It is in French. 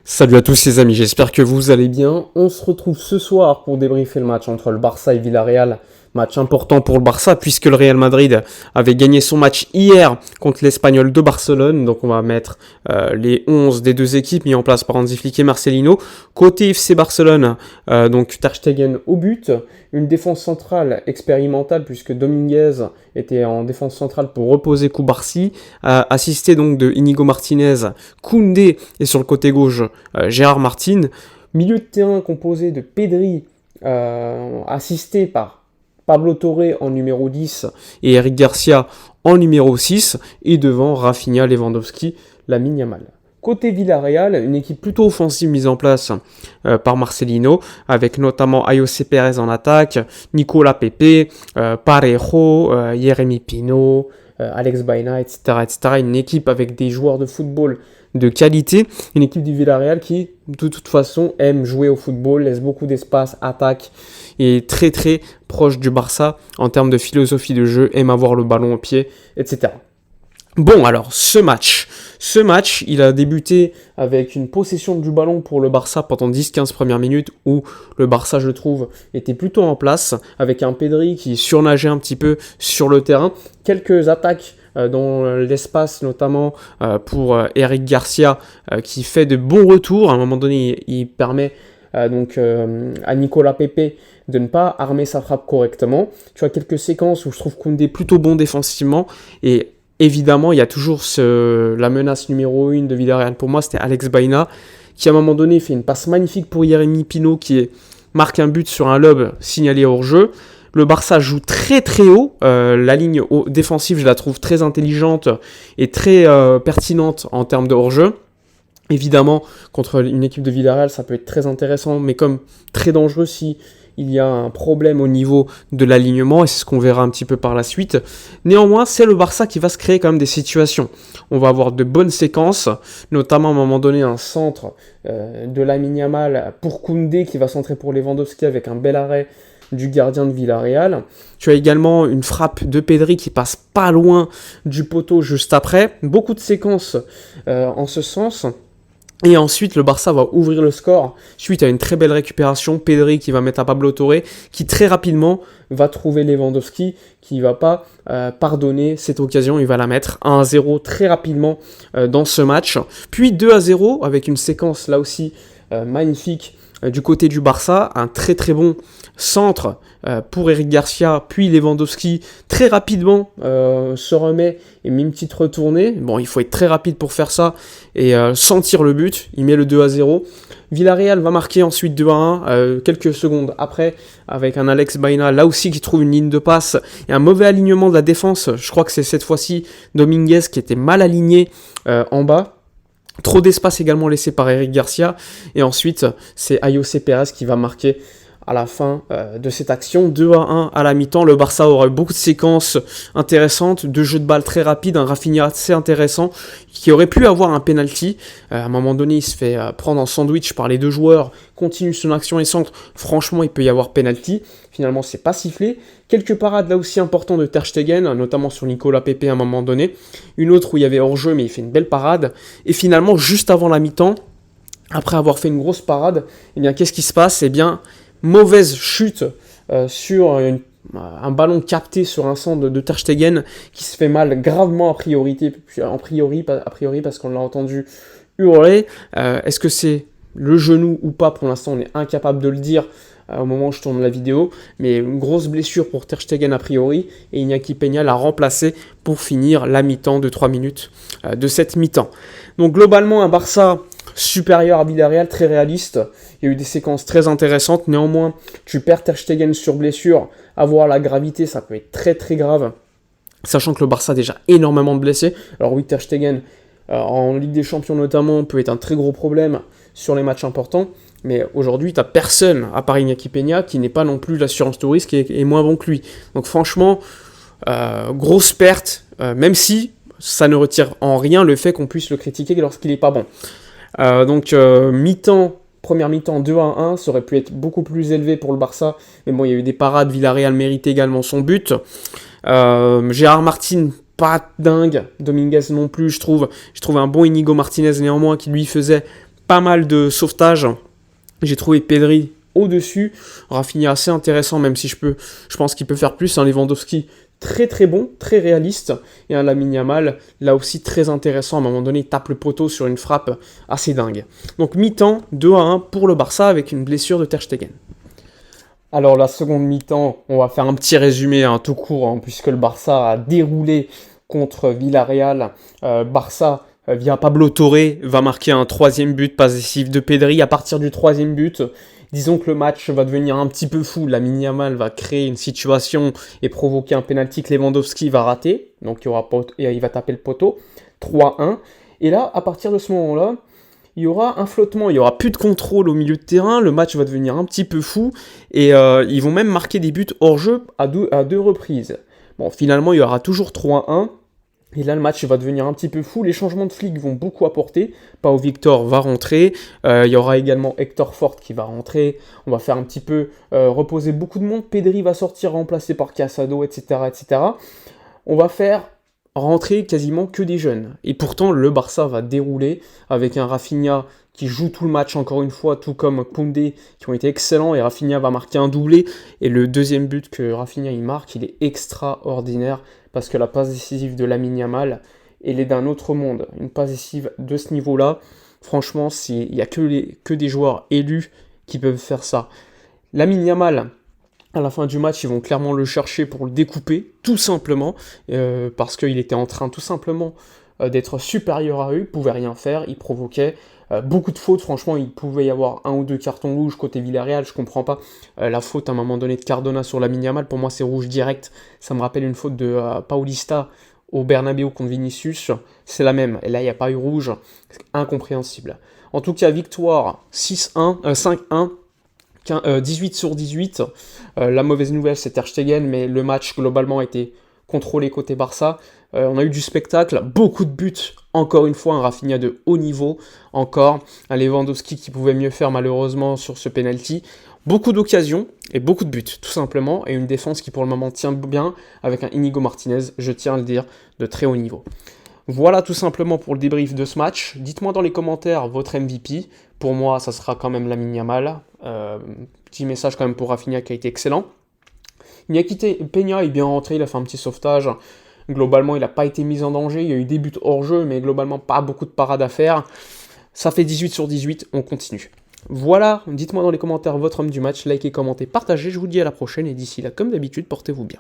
Salut à tous les amis, j'espère que vous allez bien. On se retrouve ce soir pour débriefer le match entre le Barça et Villarreal. Match important pour le Barça puisque le Real Madrid avait gagné son match hier contre l'Espagnol de Barcelone. Donc on va mettre les 11 des deux équipes mis en place par Hansi Flick et Marcelino. Côté FC Barcelone, donc Ter Stegen au but. Une défense centrale expérimentale puisque Dominguez était en défense centrale pour reposer Koubarsi. Assisté donc de Inigo Martinez, Koundé et sur le côté gauche Gérard Martin. Milieu de terrain composé de Pedri, assisté par Pablo Torre en numéro 10 et Eric Garcia en numéro 6. Et devant Rafinha, Lewandowski, Lamine Yamal. Côté Villarreal, une équipe plutôt offensive mise en place par Marcelino, avec notamment Ayoce Pérez en attaque, Nicolas Pepe, Parejo, Jérémy Pino, Alex Baena, etc., etc. Une équipe avec des joueurs de football de qualité, une équipe du Villarreal qui, de toute façon, aime jouer au football, laisse beaucoup d'espace, attaque, et est très très proche du Barça en termes de philosophie de jeu, aime avoir le ballon au pied, etc. Bon, alors, ce match, il a débuté avec une possession du ballon pour le Barça pendant 10-15 premières minutes où le Barça, je trouve, était plutôt en place avec un Pedri qui surnageait un petit peu sur le terrain. Quelques attaques dans l'espace, notamment pour Eric Garcia qui fait de bons retours. À un moment donné, il permet à Nicolas Pepe de ne pas armer sa frappe correctement. Tu as quelques séquences où je trouve Koundé plutôt bon défensivement et évidemment, il y a toujours la menace numéro 1 de Villarreal. Pour moi, c'était Alex Baena, qui à un moment donné fait une passe magnifique pour Jérémy Pino, qui marque un but sur un lob signalé hors jeu. Le Barça joue très très haut. La ligne défensive, je la trouve très intelligente et très pertinente en termes de hors-jeu. Évidemment, contre une équipe de Villarreal, ça peut être très intéressant, mais comme très dangereux si il y a un problème au niveau de l'alignement, et c'est ce qu'on verra un petit peu par la suite. Néanmoins, c'est le Barça qui va se créer quand même des situations. On va avoir de bonnes séquences, notamment à un moment donné un centre de Lamine Yamal pour Koundé qui va centrer pour Lewandowski avec un bel arrêt du gardien de Villarreal. Tu as également une frappe de Pedri qui passe pas loin du poteau juste après. Beaucoup de séquences en ce sens. Et ensuite, le Barça va ouvrir le score suite à une très belle récupération. Pedri qui va mettre à Pablo Torre, qui très rapidement va trouver Lewandowski, qui ne va pas pardonner cette occasion. Il va la mettre 1-0 très rapidement dans ce match. Puis 2-0 avec une séquence là aussi magnifique du côté du Barça. Un très très bon centre pour Eric Garcia, puis Lewandowski très rapidement se remet et met une petite retournée. Bon, il faut être très rapide pour faire ça et sentir le but. Il met le 2-0. Villarreal va marquer ensuite 2-1 quelques secondes après avec un Alex Baena là aussi qui trouve une ligne de passe et un mauvais alignement de la défense. Je crois que c'est cette fois-ci Dominguez qui était mal aligné en bas. Trop d'espace également laissé par Eric Garcia. Et ensuite, c'est Ayoce Pérez qui va marquer à la fin de cette action. 2-1 à la mi-temps. Le Barça aura eu beaucoup de séquences intéressantes, de jeux de balle très rapides, un Rafinha assez intéressant qui aurait pu avoir un penalty. À un moment donné, il se fait prendre en sandwich par les deux joueurs, continue son action et centre. Franchement, il peut y avoir penalty. Finalement, c'est pas sifflé. Quelques parades là aussi importantes de Ter Stegen, notamment sur Nicolas Pepe à un moment donné. Une autre où il y avait hors-jeu, mais il fait une belle parade. Et finalement, juste avant la mi-temps, après avoir fait une grosse parade, eh bien, qu'est-ce qui se passe ? Eh bien, mauvaise chute sur un ballon capté sur un centre de Ter Stegen qui se fait mal gravement a priori parce qu'on l'a entendu hurler. Est-ce que c'est le genou ou pas ? Pour l'instant, on est incapable de le dire au moment où je tourne la vidéo, mais une grosse blessure pour Ter Stegen a priori, et Iñaki Peña l'a remplacé pour finir la mi-temps de 3 minutes de cette mi-temps. Donc globalement, un Barça supérieur à Villarreal, très réaliste. Il y a eu des séquences très intéressantes. Néanmoins, tu perds Ter Stegen sur blessure. Avoir la gravité, ça peut être très très grave. Sachant que le Barça a déjà énormément de blessés. Alors oui, Ter Stegen, en Ligue des Champions notamment, peut être un très gros problème sur les matchs importants. Mais aujourd'hui, tu n'as personne, à part Iñaki Peña, qui n'est pas non plus l'assurance tout risque et est moins bon que lui. Donc franchement, grosse perte, même si ça ne retire en rien le fait qu'on puisse le critiquer lorsqu'il n'est pas bon. Mi-temps, première mi-temps 2-1, ça aurait pu être beaucoup plus élevé pour le Barça, mais bon, il y a eu des parades, Villarreal mérite également son but. Gérard Martin, pas dingue, Dominguez non plus, je trouve un bon Inigo Martinez néanmoins qui lui faisait pas mal de sauvetages. J'ai trouvé Pedri au-dessus. Rafinha assez intéressant, même si je pense qu'il peut faire plus. Un Lewandowski très très bon, très réaliste. Et un Lamine Yamal, là aussi très intéressant. À un moment donné, il tape le poteau sur une frappe assez dingue. Donc mi-temps, 2-1 pour le Barça avec une blessure de Ter Stegen. Alors la seconde mi-temps, on va faire un petit résumé tout court, puisque le Barça a déroulé contre Villarreal. Barça, via Pablo Torre, va marquer un troisième but, passe décisive de Pedri. À partir du troisième but, disons que le match va devenir un petit peu fou. Lamine Yamal va créer une situation et provoquer un penalty que Lewandowski va rater. Donc il va taper le poteau. 3-1. Et là, à partir de ce moment-là, il y aura un flottement, il n'y aura plus de contrôle au milieu de terrain, le match va devenir un petit peu fou, et ils vont même marquer des buts hors jeu à deux reprises. Bon, finalement, il y aura toujours 3-1, et là, le match va devenir un petit peu fou. Les changements de flics vont beaucoup apporter. Pau Victor va rentrer. Il y aura également Hector Fort qui va rentrer. On va faire un petit peu reposer beaucoup de monde. Pedri va sortir remplacé par Casado, etc., etc. On va faire rentrer quasiment que des jeunes. Et pourtant, le Barça va dérouler avec un Rafinha qui joue tout le match encore une fois, tout comme Koundé, qui ont été excellents, et Rafinha va marquer un doublé. Et le deuxième but que Rafinha il marque, il est extraordinaire, parce que la passe décisive de Lamine Yamal, elle est d'un autre monde. Une passe décisive de ce niveau-là, franchement, il n'y a que des joueurs élus qui peuvent faire ça. Lamine Yamal, à la fin du match, ils vont clairement le chercher pour le découper, tout simplement, parce qu'il était en train tout simplement d'être supérieur à eux, il pouvait rien faire, il provoquait beaucoup de fautes, franchement, il pouvait y avoir 1 ou 2 cartons rouges côté Villarreal, je comprends pas la faute à un moment donné de Cardona sur Lamine Yamal, pour moi c'est rouge direct, ça me rappelle une faute de Paulista au Bernabéu contre Vinicius, c'est la même, et là il n'y a pas eu rouge, c'est incompréhensible. En tout cas, victoire 5-1, 18 sur 18. La mauvaise nouvelle, c'est Ter Stegen, mais le match globalement a été contrôlé côté Barça. On a eu du spectacle, beaucoup de buts, encore une fois, un Rafinha de haut niveau, encore un Lewandowski qui pouvait mieux faire malheureusement sur ce penalty. Beaucoup d'occasions et beaucoup de buts, tout simplement, et une défense qui pour le moment tient bien avec un Inigo Martinez, je tiens à le dire, de très haut niveau. Voilà tout simplement pour le débrief de ce match. Dites-moi dans les commentaires votre MVP. Pour moi, ça sera quand même Lamine Yamal. Petit message quand même pour Rafinha qui a été excellent. Peña est bien rentré, il a fait un petit sauvetage. Globalement, il n'a pas été mis en danger. Il y a eu des buts hors jeu, mais globalement, pas beaucoup de parades à faire. Ça fait 18 sur 18, on continue. Voilà, dites-moi dans les commentaires votre homme du match. Likez, commentez, partagez. Je vous dis à la prochaine et d'ici là, comme d'habitude, portez-vous bien.